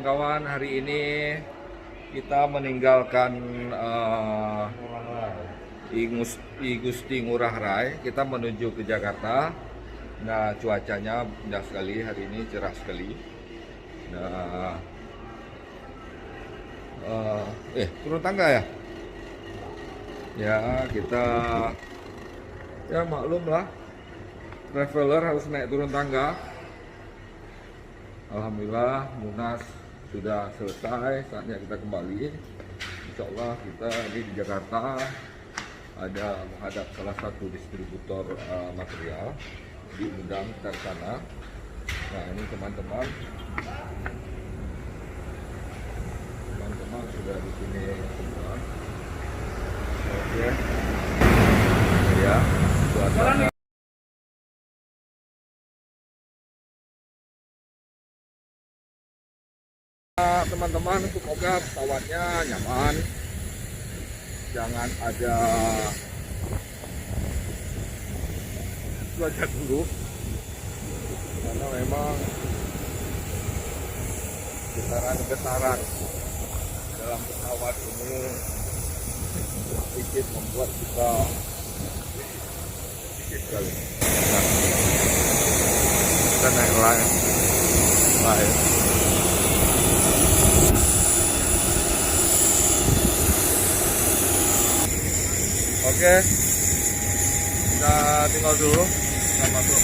kawan-kawan, hari ini kita meninggalkan I Gusti Ngurah Rai. Kita menuju ke Jakarta. Nah, cuacanya indah sekali hari ini, cerah sekali. Nah, turun tangga ya? Ya, kita ya maklum lah, traveler harus naik turun tangga. Alhamdulillah Munas sudah selesai, saatnya kita kembali. Insya Allah kita di Jakarta ada menghadap salah satu distributor material, diundang kita ke sana. Nah, ini teman-teman sudah di sini semua. Oke, ya suasana. Teman-teman, semoga pesawatnya nyaman, jangan ada cuaca buruk, karena memang getaran-getaran dalam pesawat ini sedikit membuat kita sedikit sekali. Nah, kita naik lain. Oke, kita tinggal dulu, kita masuk.